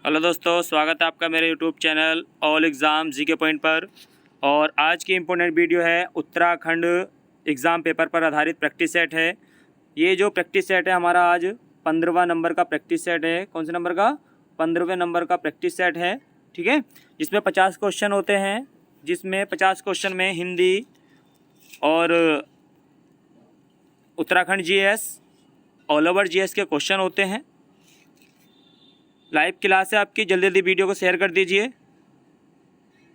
Hello दोस्तों, स्वागत है आपका मेरे YouTube channel all exam GK point पर। और आज की इम्पोर्टेंट वीडियो है उत्तराखंड एग्ज़ाम पेपर पर आधारित प्रैक्टिस सेट है। ये जो प्रैक्टिस सेट है हमारा आज 15वां नंबर का प्रैक्टिस सेट है। कौन से नंबर का? 15वें नंबर का प्रैक्टिस सेट है, ठीक है। जिसमें 50 क्वेश्चन होते हैं, जिसमें 50 क्वेश्चन में हिंदी और Uttarakhand GS, all over GS के क्वेश्चन होते हैं। लाइव क्लास है आपकी, जल्दी जल्दी वीडियो को शेयर कर दीजिए,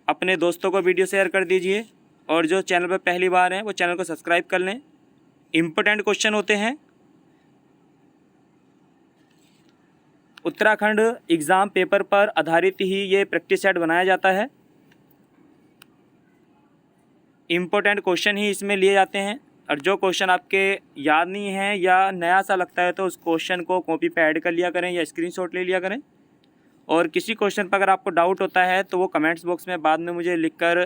अपने दोस्तों को वीडियो शेयर कर दीजिए। और जो चैनल पर पहली बार हैं वो चैनल को सब्सक्राइब कर लें। इम्पोर्टेंट क्वेश्चन होते हैं। उत्तराखंड एग्ज़ाम पेपर पर आधारित ही ये प्रैक्टिस सेट बनाया जाता है। इम्पोर्टेंट क्वेश्चन ही इसमें लिए जाते हैं, और जो क्वेश्चन आपके याद नहीं है या नया सा लगता है तो उस क्वेश्चन को कॉपी पे ऐड कर लिया करें या स्क्रीनशॉट ले लिया करें। और किसी क्वेश्चन पर अगर आपको डाउट होता है तो वो कमेंट्स बॉक्स में बाद में मुझे लिखकर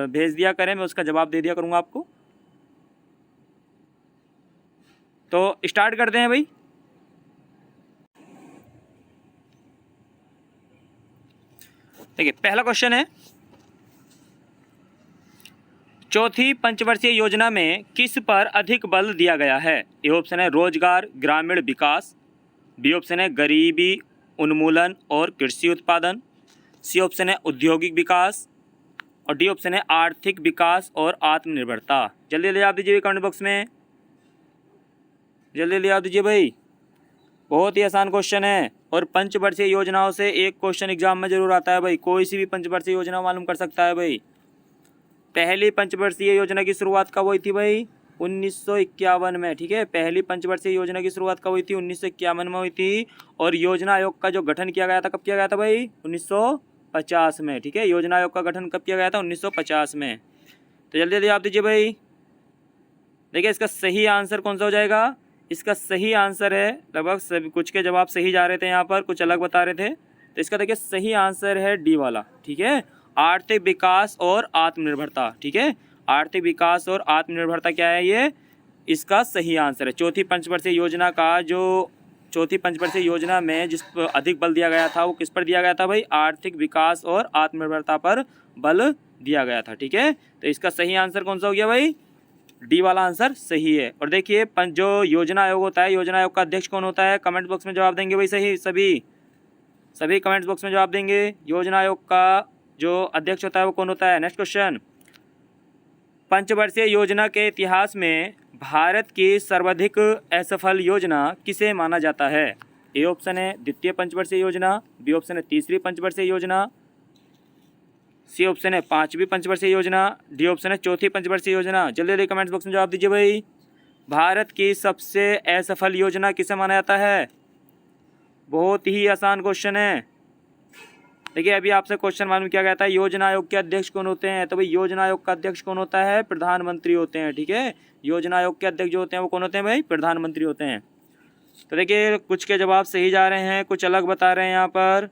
भेज दिया करें, मैं उसका जवाब दे दिया करूँगा आपको। तो स्टार्ट करते हैं भाई। देखिए, पहला क्वेश्चन है, चौथी पंचवर्षीय योजना में किस पर अधिक बल दिया गया है? ए ऑप्शन है रोजगार, ग्रामीण विकास। बी ऑप्शन है गरीबी उन्मूलन और कृषि उत्पादन। सी ऑप्शन है औद्योगिक विकास। और डी ऑप्शन है आर्थिक विकास और आत्मनिर्भरता। जल्दी जल्दी जवाब दीजिए कमेंट बॉक्स में, जल्दी जल्दी जवाब दीजिए भाई। बहुत ही आसान क्वेश्चन है, और पंचवर्षीय योजनाओं से एक क्वेश्चन एग्जाम में जरूर आता है भाई। कोई सी भी पंचवर्षीय योजना मालूम कर सकता है भाई। पहली पंचवर्षीय योजना की शुरुआत कब हुई थी भाई? 1951 में, ठीक है। पहली पंचवर्षीय योजना की शुरुआत कब हुई थी? 1951 में हुई थी। और योजना आयोग का जो गठन किया गया था, कब किया गया था भाई? 1950 में, ठीक है। योजना आयोग का गठन कब किया गया था? 1950 में। तो जल्दी जल्दी आप दीजिए भाई। देखिए, इसका सही आंसर कौन सा हो जाएगा? इसका सही आंसर है, लगभग सभी कुछ के जवाब सही जा रहे थे यहाँ पर, कुछ अलग बता रहे थे। तो इसका देखिए सही आंसर है डी वाला, ठीक है। आर्थिक विकास और आत्मनिर्भरता, ठीक है। आर्थिक विकास और आत्मनिर्भरता क्या है? ये इसका सही आंसर है। चौथी पंचवर्षीय योजना का जो चौथी पंचवर्षीय योजना में जिस पर अधिक बल दिया गया था वो किस पर दिया गया था भाई? आर्थिक विकास और आत्मनिर्भरता पर बल दिया गया था, ठीक है। तो इसका सही आंसर कौन सा हो गया भाई? डी वाला आंसर सही है। और देखिए, जो योजना आयोग होता है, योजना आयोग का अध्यक्ष कौन होता है? कमेंट बॉक्स में जवाब देंगे भाई, सही सभी कमेंट बॉक्स में जवाब देंगे। योजना आयोग का जो अध्यक्ष होता है वो कौन होता है? नेक्स्ट क्वेश्चन, पंचवर्षीय योजना के इतिहास में भारत की सर्वाधिक असफल योजना किसे माना जाता है? ए ऑप्शन है द्वितीय पंचवर्षीय योजना। बी ऑप्शन है तीसरी पंचवर्षीय योजना। सी ऑप्शन है पांचवी पंचवर्षीय योजना। डी ऑप्शन है चौथी पंचवर्षीय योजना। जल्दी जल्दी कमेंट बॉक्स में जवाब दीजिए भाई। भारत की सबसे असफल योजना किसे माना जाता है? बहुत ही आसान क्वेश्चन है। देखिए, अभी आपसे क्वेश्चन मालूम किया गया था योजना आयोग के अध्यक्ष कौन होते हैं, तो भाई योजना आयोग का अध्यक्ष कौन होता है? प्रधानमंत्री होते हैं, ठीक है। योजना आयोग के अध्यक्ष जो होते हैं वो कौन होते हैं भाई? प्रधानमंत्री होते हैं। तो देखिए, कुछ के जवाब सही जा रहे हैं, कुछ अलग बता रहे हैं यहाँ पर।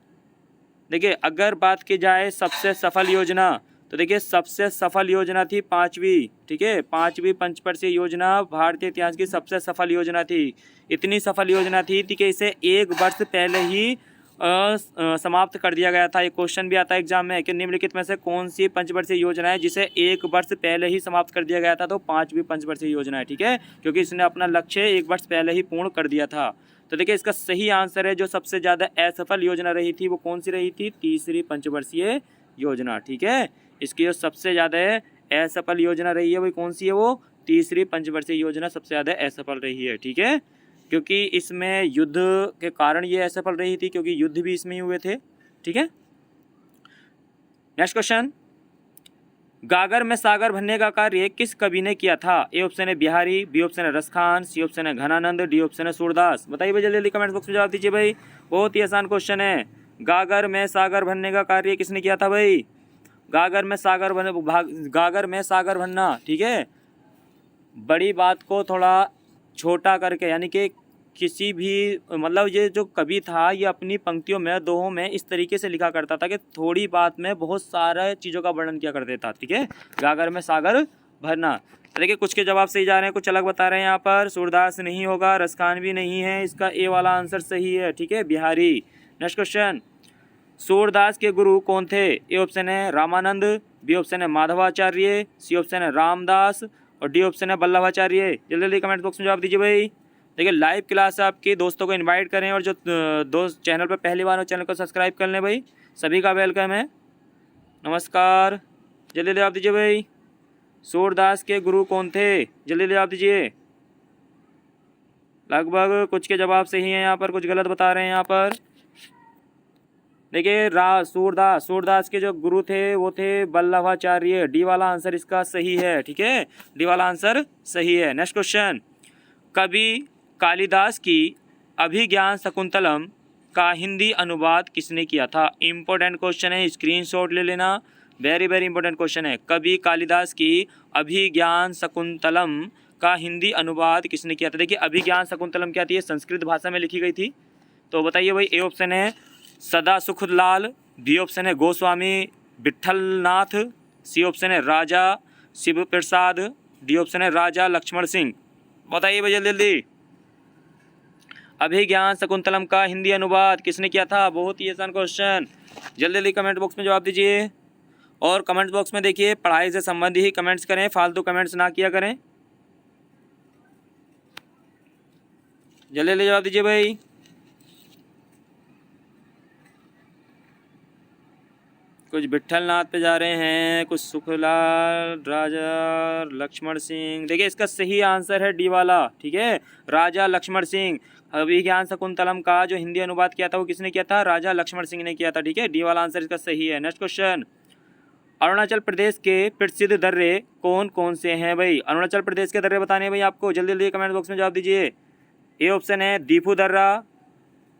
देखिए, अगर बात की जाए सबसे सफल योजना, तो देखिए सबसे सफल योजना थी पांचवी, ठीक है। पांचवी पंचवर्षीय योजना भारतीय इतिहास की सबसे सफल योजना थी। इतनी सफल योजना थी कि इसे एक वर्ष पहले ही समाप्त कर दिया गया था। एक क्वेश्चन भी आता है एग्जाम में कि निम्नलिखित में से कौन सी पंचवर्षीय योजना है जिसे एक वर्ष पहले ही समाप्त कर दिया गया था? तो पांचवी पंचवर्षीय योजना है, ठीक है, क्योंकि इसने अपना लक्ष्य एक वर्ष पहले ही पूर्ण कर दिया था। तो देखिए, इसका सही आंसर है जो सबसे ज़्यादा असफल योजना रही थी वो कौन सी रही थी? तीसरी पंचवर्षीय योजना, ठीक है। इसकी जो सबसे ज़्यादा असफल योजना रही है वो कौन सी है? वो तीसरी पंचवर्षीय योजना सबसे ज़्यादा असफल रही है, ठीक है। क्योंकि इसमें युद्ध के कारण ये असफल रही थी, क्योंकि युद्ध भी इसमें ही हुए थे, ठीक है। नेक्स्ट क्वेश्चन, गागर में सागर भरने का कार्य किस कवि ने किया था? ए ऑप्शन है बिहारी। बी ऑप्शन है रसखान। सी ऑप्शन है घनानंद। डी ऑप्शन है सूरदास। बताइए भाई, जल्दी जल्दी कमेंट बॉक्स में जवाब दीजिए भाई। बहुत ही आसान क्वेश्चन है। गागर में सागर भरने का कार्य किसने किया था भाई? गागर में सागर भरना, ठीक है। बड़ी बात को थोड़ा छोटा करके, यानी कि किसी भी मतलब ये जो कवि था ये अपनी पंक्तियों में, दोहों में इस तरीके से लिखा करता था कि थोड़ी बात में बहुत सारे चीज़ों का वर्णन किया करते था, ठीक है। गागर में सागर भरना। देखिए, कुछ के जवाब सही जा रहे हैं, कुछ अलग बता रहे हैं यहाँ पर। सूरदास नहीं होगा, रसखान भी नहीं है, इसका ए वाला आंसर सही है, ठीक है, बिहारी। नेक्स्ट क्वेश्चन, सूरदास के गुरु कौन थे? ए ऑप्शन है रामानंद, बी ऑप्शन है माधवाचार्य, सी ऑप्शन है रामदास और डी ऑप्शन है वल्लभाचार्य। जल्दी जल्दी कमेंट बॉक्स में जवाब दीजिए भाई। देखिए लाइव क्लास आपके दोस्तों को इनवाइट करें और जो दोस्त चैनल पर पहली बार हो चैनल को सब्सक्राइब कर लें भाई, सभी का वेलकम है। नमस्कार, जल्दी जवाब दीजिए भाई। सूरदास के गुरु कौन थे? जल्दी जवाब दीजिए। लगभग कुछ के जवाब सही हैं यहाँ पर, कुछ गलत बता रहे हैं यहाँ पर। देखिए सूरदास के जो गुरु थे वो थे वल्लभाचार्य। डी वाला आंसर इसका सही है, ठीक है, डी वाला आंसर सही है। नेक्स्ट क्वेश्चन, कवि कालिदास की अभिज्ञान शकुंतलम का हिंदी अनुवाद किसने किया था? इम्पोर्टेंट क्वेश्चन है, स्क्रीनशॉट ले लेना, वेरी वेरी इंपॉर्टेंट क्वेश्चन है। कवि कालिदास की अभिज्ञान शकुंतलम का हिंदी अनुवाद किसने किया था? देखिए अभिज्ञान शकुंतलम क्या थी? संस्कृत भाषा में लिखी गई थी। तो बताइए भाई, ए ऑप्शन है सदा सुखलाल, बी ऑप्शन है गोस्वामी विठलनाथ, सी ऑप्शन है राजा शिव प्रसाद, डी ऑप्शन है राजा लक्ष्मण सिंह। बताइए भाई जल्दी जल्दी। अभिज्ञान शकुंतलम का हिंदी अनुवाद किसने किया था? बहुत ही आसान क्वेश्चन, जल्दी जल्दी कमेंट बॉक्स में जवाब दीजिए। और कमेंट बॉक्स में देखिए पढ़ाई से संबंधित ही कमेंट्स करें, फालतू कमेंट्स ना किया करें। जल्दी जल्दी जवाब दीजिए भाई। कुछ विठलनाथ पे जा रहे हैं, कुछ सुखलाल, राजा लक्ष्मण सिंह। देखिए इसका सही आंसर है डी वाला, ठीक है, राजा लक्ष्मण सिंह। अभिज्ञान शकुंतलम का जो हिंदी अनुवाद किया था वो किसने किया था? राजा लक्ष्मण सिंह ने किया था, ठीक है, डी वाला आंसर इसका सही है। नेक्स्ट क्वेश्चन, अरुणाचल प्रदेश के प्रसिद्ध दर्रे कौन कौन से हैं भाई? अरुणाचल प्रदेश के दर्रे बताने हैं भाई आपको, जल्दी जल्दी कमेंट बॉक्स में जवाब दीजिए। ए ऑप्शन है दीफू दर्रा,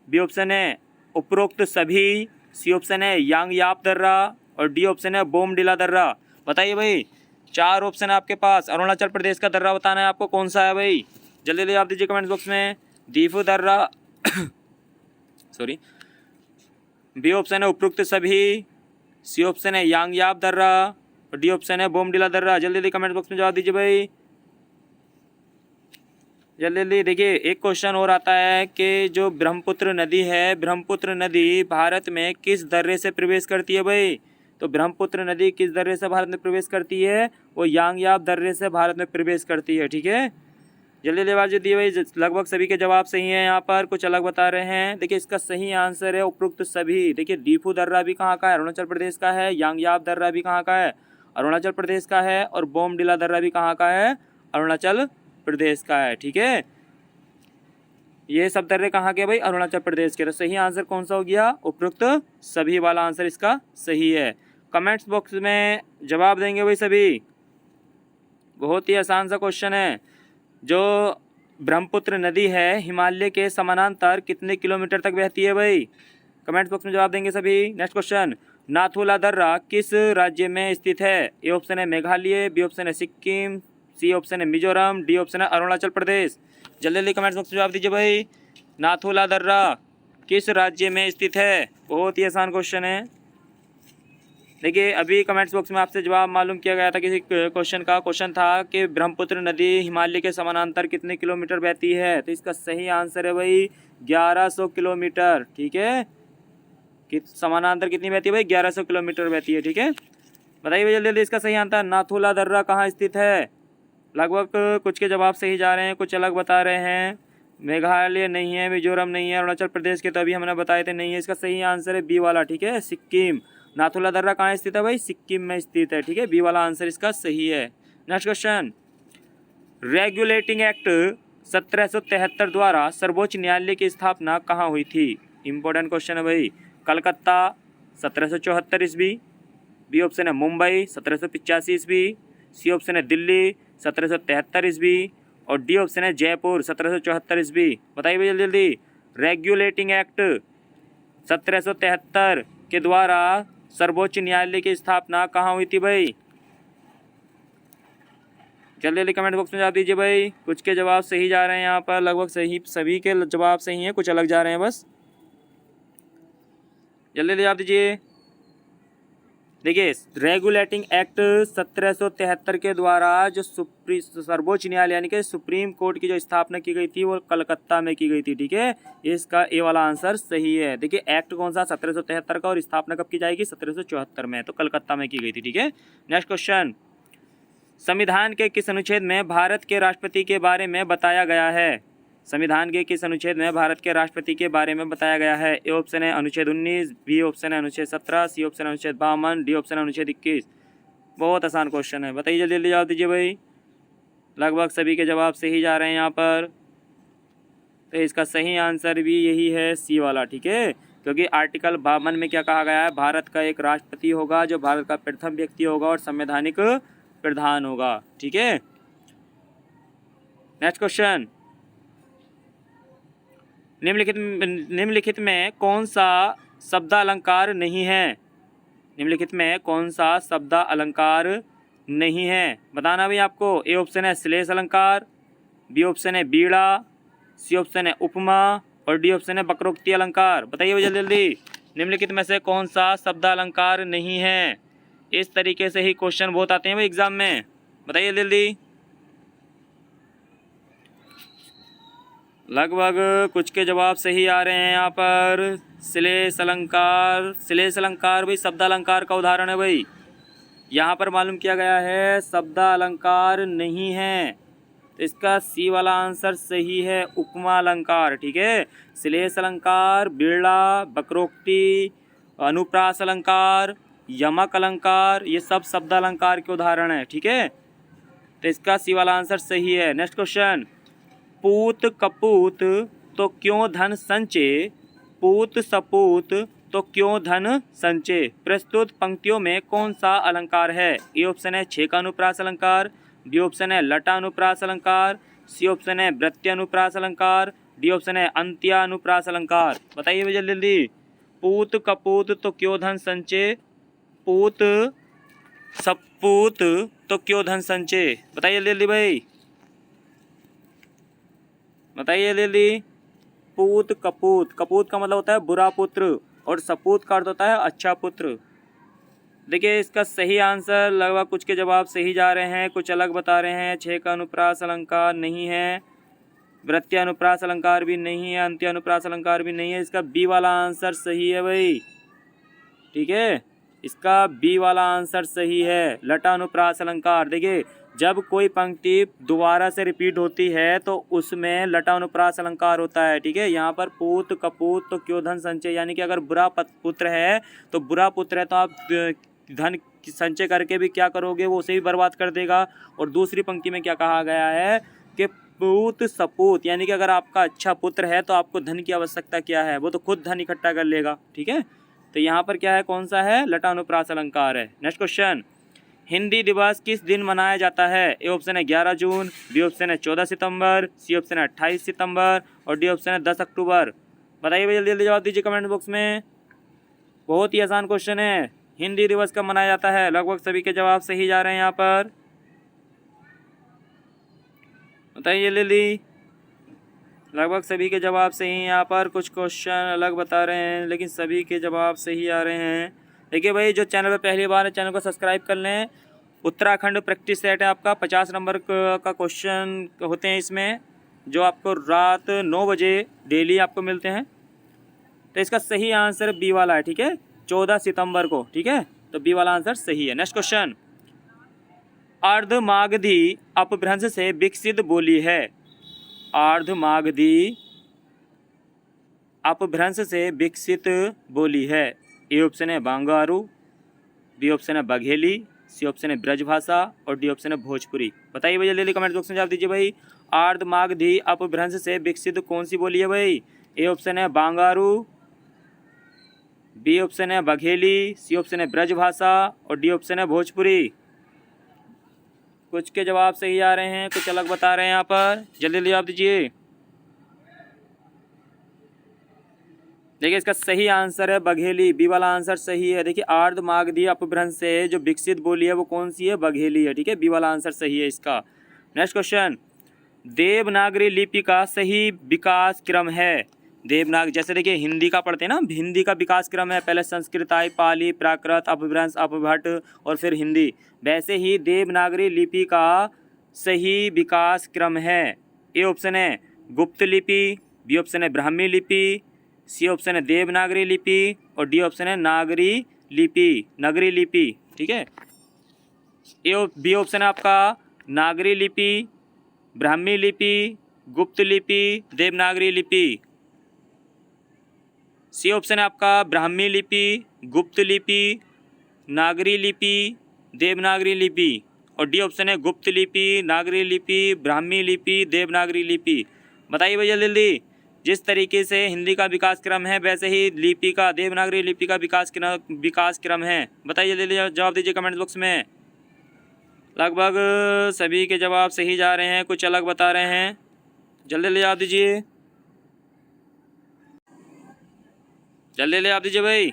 बी ऑप्शन है उपरोक्त सभी, सी ऑप्शन है यांगयाप दर्रा और डी ऑप्शन है बोमडिला दर्रा। बताइए भाई, चार ऑप्शन है आपके पास, अरुणाचल प्रदेश का दर्रा बताना है आपको, कौन सा है भाई? जल्दी जल्दी जवाब दीजिए कमेंट बॉक्स में। दीफू दर्रा सॉरी, बी ऑप्शन है उपरोक्त सभी, सी ऑप्शन है यांगयाप दर्रा और डी ऑप्शन है बोमडिला दर्रा। जल्दी जल्दी कमेंट बॉक्स में जवाब दीजिए भाई, जल्दी जल्दी। देखिए एक क्वेश्चन और आता है कि जो ब्रह्मपुत्र नदी है, ब्रह्मपुत्र नदी भारत में किस दर्रे से प्रवेश करती है भाई? तो ब्रह्मपुत्र नदी किस दर्रे से भारत में प्रवेश करती है? वो यांगयाप दर्रे से भारत में प्रवेश करती है, ठीक है। जल्दी जल्दी आवाज़ दिए भाई, लगभग सभी के जवाब सही हैं, यहाँ पर कुछ अलग बता रहे हैं। देखिए इसका सही आंसर है उपरोक्त सभी। देखिए दीफू दर्रा भी कहाँ का है? अरुणाचल प्रदेश का है। यांगयाप दर्रा भी कहाँ का है? अरुणाचल प्रदेश का है। और बोमडिला दर्रा भी कहाँ का है? अरुणाचल प्रदेश का है, ठीक है। ये सब दर्रे कहाँ के भाई? अरुणाचल प्रदेश के। तो सही आंसर कौन सा हो गया? उपरोक्त सभी वाला आंसर इसका सही है। कमेंट्स बॉक्स में जवाब देंगे भाई सभी। बहुत ही आसान सा क्वेश्चन है। जो ब्रह्मपुत्र नदी है हिमालय के समानांतर कितने किलोमीटर तक बहती है भाई? कमेंट्स बॉक्स में जवाब देंगे सभी। नेक्स्ट क्वेश्चन, नाथुला दर्रा किस राज्य में स्थित है? ए ऑप्शन है मेघालय, बी ऑप्शन है सिक्किम, सी ऑप्शन है मिजोरम, डी ऑप्शन है अरुणाचल प्रदेश। जल्दी जल्दी कमेंट्स बॉक्स में जवाब दीजिए भाई। नाथुला दर्रा किस राज्य में स्थित है? बहुत ही आसान क्वेश्चन है। देखिए अभी कमेंट्स बॉक्स में आपसे जवाब मालूम किया गया था किसी क्वेश्चन का। क्वेश्चन था कि ब्रह्मपुत्र नदी हिमालय के समानांतर कितने किलोमीटर बहती है? तो इसका सही आंसर है भाई 1100 किलोमीटर, ठीक है। समानांतर कितनी बहती है भाई? 1100 किलोमीटर बहती है, ठीक है। बताइए भाई जल्दी जल्दी इसका सही आंसर। नाथुला दर्रा कहाँ स्थित है? लगभग कुछ के जवाब सही जा रहे हैं, कुछ अलग बता रहे हैं। मेघालय नहीं है, मिजोरम नहीं है, अरुणाचल प्रदेश के तो अभी हमने बताए थे नहीं है। इसका सही आंसर है बी वाला, ठीक है, सिक्किम। नाथुला दर्रा कहाँ स्थित है भाई? सिक्किम में स्थित है, ठीक है, बी वाला आंसर इसका सही है। नेक्स्ट क्वेश्चन, रेगुलेटिंग एक्ट 1773 द्वारा सर्वोच्च न्यायालय की स्थापना कहाँ हुई थी? इंपॉर्टेंट क्वेश्चन है भाई। कलकत्ता 1774 ईस्वी, बी ऑप्शन है मुंबई 1785 ईस्वी, सी ऑप्शन है दिल्ली 1773 ईस्वी और डी ऑप्शन है जयपुर 1774 ईस्वी। बताइए भाई जल्दी जल्दी। रेगुलेटिंग एक्ट 1773 के द्वारा सर्वोच्च न्यायालय की स्थापना कहाँ हुई थी भाई? जल्दी जल्दी कमेंट बॉक्स में जवाब दीजिए भाई। कुछ के जवाब सही जा रहे हैं यहाँ पर, लगभग सही सभी के जवाब सही हैं, कुछ अलग जा रहे हैं बस। जल्दी जल्दी जवाब दीजिए। देखिए रेगुलेटिंग एक्ट 1773 के द्वारा जो सर्वोच्च न्यायालय यानी कि सुप्रीम कोर्ट की जो स्थापना की गई थी वो कलकत्ता में की गई थी। ठीक है, इसका ए वाला आंसर सही है। देखिए एक्ट कौन सा 1773 का और स्थापना कब की जाएगी 1774 में, तो कलकत्ता में की गई थी। ठीक है, नेक्स्ट क्वेश्चन, संविधान के किस अनुच्छेद में भारत के राष्ट्रपति के बारे में बताया गया है? संविधान के किस अनुच्छेद में भारत के राष्ट्रपति के बारे में बताया गया है? ए ऑप्शन है अनुच्छेद 19, बी ऑप्शन है अनुच्छेद 17, सी ऑप्शन है अनुच्छेद 52, डी ऑप्शन है अनुच्छेद 21। बहुत आसान क्वेश्चन है, बताइए जल्दी जल्दी जवाब दीजिए भाई। लगभग सभी के जवाब सही जा रहे हैं यहाँ पर, तो इसका सही आंसर भी यही है, सी वाला। ठीक है, क्योंकि आर्टिकल 52 में क्या कहा गया है? भारत का एक राष्ट्रपति होगा जो भारत का प्रथम व्यक्ति होगा और संवैधानिक प्रधान होगा। ठीक है, नेक्स्ट क्वेश्चन, निम्नलिखित में कौन सा शब्दालंकार नहीं है? निम्नलिखित में कौन सा शब्दालंकार नहीं है? बताना भी आपको। ए ऑप्शन है श्लेष अलंकार, बी ऑप्शन है बीड़ा, सी ऑप्शन है उपमा और डी ऑप्शन है वक्रोक्ति अलंकार। बताइए जल्दी जल्दी, निम्नलिखित में से कौन सा शब्दालंकार नहीं है? इस तरीके से ही क्वेश्चन बहुत आते हैं भाई एग्जाम में, बताइए जल्दी। लगभग कुछ के जवाब सही आ रहे हैं यहाँ पर। श्लेष अलंकार, श्लेष अलंकार भाई शब्दालंकार का उदाहरण है भाई। यहाँ पर मालूम किया गया है शब्दालंकार नहीं है, तो इसका सी वाला आंसर सही है, उपमा अलंकार। ठीक है, श्लेष अलंकार, बिरला, वक्रोक्ति, अनुप्रास अलंकार, यमक अलंकार, ये सब शब्दालंकार के उदाहरण है। ठीक है, तो इसका सी वाला आंसर सही है। नेक्स्ट क्वेश्चन, पूत कपूत तो क्यों धन संचय, पूत सपूत तो क्यों धन संचय, प्रस्तुत पंक्तियों में कौन सा अलंकार है? ए ऑप्शन है छेका अनुप्रास अलंकार, बी ऑप्शन है लटा अनुप्रास अलंकार, सी ऑप्शन है वृत्ति अनुप्रास अलंकार, डी ऑप्शन है अंत्या अनुप्रास अलंकार। बताइए भैया जल्दी। पूत कपूत तो क्यों धन संचय, पूत सपूत तो क्यों धन संचय, बताइए जल्दी भाई, बताइए जल्दी। पूत कपूत, कपूत का मतलब होता है बुरा पुत्र और सपूत का अर्थ होता है अच्छा पुत्र। देखिए इसका सही आंसर लगभग कुछ के जवाब सही जा रहे हैं, कुछ अलग बता रहे हैं। छः का अनुप्रास अलंकार नहीं है, वृत्ति अनुप्रास अलंकार भी नहीं है, अंत्य अनुप्रास अलंकार भी नहीं है। इसका बी वाला आंसर सही है भाई। ठीक है, इसका बी वाला आंसर सही है, लटा अनुप्रास अलंकार। देखिए जब कोई पंक्ति दोबारा से रिपीट होती है तो उसमें लटा अनुप्रास अलंकार होता है। ठीक है, यहाँ पर पूत कपूत तो क्यों धन संचय, यानी कि अगर बुरा पुत्र है तो बुरा पुत्र है तो आप धन संचय करके भी क्या करोगे, वो उसे भी बर्बाद कर देगा। और दूसरी पंक्ति में क्या कहा गया है कि पूत सपूत, यानी कि अगर आपका अच्छा पुत्र है तो आपको धन की आवश्यकता क्या है, वो तो खुद धन इकट्ठा कर लेगा। ठीक है, तो यहाँ पर क्या है, कौन सा है, लटा अनुप्रास अलंकार है। नेक्स्ट क्वेश्चन, हिंदी दिवस किस दिन मनाया जाता है? ए ऑप्शन है 11 जून, बी ऑप्शन है 14 सितंबर, सी ऑप्शन है 28 सितंबर और डी ऑप्शन है 10 अक्टूबर। बताइए भैया जल्दी जल्दी जवाब दीजिए कमेंट बॉक्स में। बहुत ही आसान क्वेश्चन है, हिंदी दिवस कब मनाया जाता है? लगभग सभी के जवाब सही जा रहे हैं यहाँ पर, बताइए जल्दी। लगभग सभी के जवाब सही हैं यहाँ पर, कुछ क्वेश्चन अलग बता रहे हैं लेकिन सभी के जवाब सही आ रहे हैं। देखिए भाई जो चैनल पर पहली बार है चैनल को सब्सक्राइब कर लें। उत्तराखंड प्रैक्टिस सेट है आपका, 50 नंबर का क्वेश्चन होते हैं इसमें, जो आपको रात 9 बजे डेली आपको मिलते हैं। तो इसका सही आंसर बी वाला है। ठीक है, 14 सितंबर को। ठीक है, तो बी वाला आंसर सही है। नेक्स्ट क्वेश्चन, अर्धमागधी अपभ्रंश से विकसित बोली है। अर्धमागधी अपभ्रंश से विकसित बोली है। ए ऑप्शन है बांगारू, बी ऑप्शन है बघेली, सी ऑप्शन है ब्रजभाषा और डी ऑप्शन है भोजपुरी। बताइए भैया जल्दी कमेंट बॉक्स में जवाब दीजिए भाई। अर्धमागधी अपभ्रंश से विकसित कौन सी बोली है भाई? ए ऑप्शन है बांगारू, बी ऑप्शन है बघेली, सी ऑप्शन है ब्रजभाषा और डी ऑप्शन है भोजपुरी। कुछ के जवाब सही आ रहे हैं, कुछ अलग बता रहे हैं यहाँ पर, जल्दी जल्दी जवाब दीजिए। देखिए इसका सही आंसर है बघेली, बी वाला आंसर सही है। देखिए अर्धमागधी अपभ्रंश से जो विकसित बोली है वो कौन सी है? बघेली है। ठीक है, बी वाला आंसर सही है इसका। नेक्स्ट क्वेश्चन, देवनागरी लिपि का सही विकास क्रम है। देवनागरी, जैसे देखिए हिंदी का पढ़ते हैं ना, हिंदी का विकास क्रम है, पहले संस्कृत आई, पाली, प्राकृत, अपभ्रंश, अपभट्ट और फिर हिंदी। वैसे ही देवनागरी लिपि का सही विकास क्रम है। ए ऑप्शन है गुप्त लिपि, बी ऑप्शन है ब्राह्मी लिपि, सी ऑप्शन है देवनागरी लिपि और डी ऑप्शन है नागरी लिपि, नगरी लिपि। ठीक है, बी ऑप्शन है आपका नागरी लिपि, ब्राह्मी लिपि, गुप्त लिपि, देवनागरी लिपि। सी ऑप्शन है आपका ब्राह्मी लिपि, गुप्त लिपि, नागरी लिपि, देवनागरी लिपि और डी ऑप्शन है गुप्त लिपि, नागरी लिपि, ब्राह्मी लिपि, देवनागरी लिपि। बताइए भैया जल्दी। जिस तरीके से हिंदी का विकास क्रम है वैसे ही लिपि का, देवनागरी लिपि का विकास क्रम है। बताइए जल्दी, जवाब दीजिए कमेंट बॉक्स में। लगभग सभी के जवाब सही जा रहे हैं, कुछ अलग बता रहे हैं। जल्दी जल्दी जवाब दीजिए, जल्दी जल्दी जवाब दीजिए भाई।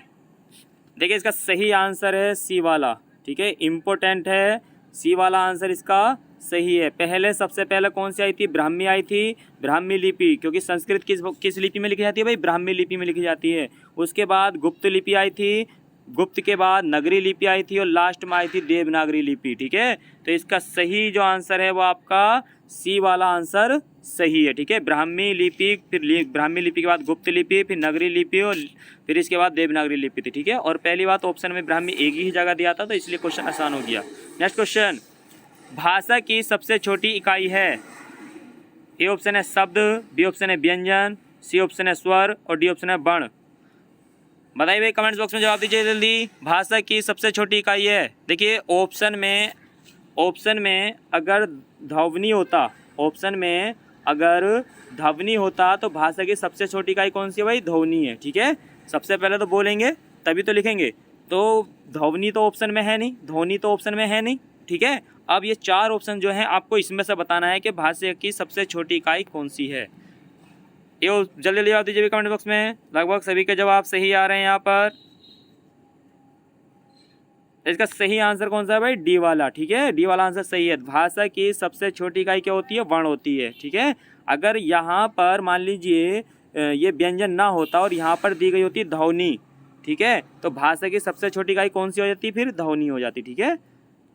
देखिए इसका सही आंसर है सी वाला। ठीक है, इम्पोर्टेंट है, सी वाला आंसर इसका सही है। पहले सबसे पहले कौन सी आई थी? ब्राह्मी आई थी, ब्राह्मी लिपि, क्योंकि संस्कृत किस लिपि में लिखी जाती है भाई? ब्राह्मी लिपि में लिखी जाती है। उसके बाद गुप्त लिपि आई थी, गुप्त के बाद नगरी लिपि आई थी और लास्ट में आई थी देवनागरी लिपि। ठीक है, तो इसका सही जो आंसर है वो आपका सी वाला आंसर सही है। ठीक है, ब्राह्मी लिपि, फिर ब्राह्मी लिपि के बाद गुप्त लिपि, फिर नगरी लिपि और फिर इसके बाद देवनागरी लिपि थी। ठीक है, और पहली बात ऑप्शन में ब्राह्मी एक ही जगह दिया था, तो इसलिए क्वेश्चन आसान हो गया। नेक्स्ट क्वेश्चन, भाषा की सबसे छोटी इकाई है। ए ऑप्शन है शब्द, बी ऑप्शन है व्यंजन, सी ऑप्शन है स्वर और डी ऑप्शन है वर्ण। बताइए भाई कमेंट्स बॉक्स में जवाब दीजिए जल्दी। भाषा की सबसे छोटी इकाई है। देखिए ऑप्शन में अगर ध्वनि होता, ऑप्शन में अगर ध्वनि होता तो भाषा की सबसे छोटी इकाई कौन सी है भाई? ध्वनि है। ठीक है, सबसे पहले तो बोलेंगे तभी तो लिखेंगे, तो ध्वनि तो ऑप्शन में है नहीं, ध्वनि तो ऑप्शन में है नहीं। ठीक है, अब ये चार ऑप्शन जो हैं आपको इसमें से बताना है कि भाषा की सबसे छोटी इकाई कौन सी है। ये जल्दी जल्दी जवाब दीजिए कमेंट बॉक्स में। लगभग सभी के जवाब सही आ रहे हैं यहाँ पर। इसका सही आंसर कौन सा है भाई? डी वाला। ठीक है, डी वाला आंसर सही है। भाषा की सबसे छोटी इकाई क्या होती है? वर्ण होती है। ठीक है, अगर यहाँ पर मान लीजिए ये व्यंजन ना होता और यहाँ पर दी गई होती ध्वनि, ठीक है, तो भाषा की सबसे छोटी इकाई कौन सी हो जाती? फिर ध्वनि हो जाती। ठीक है,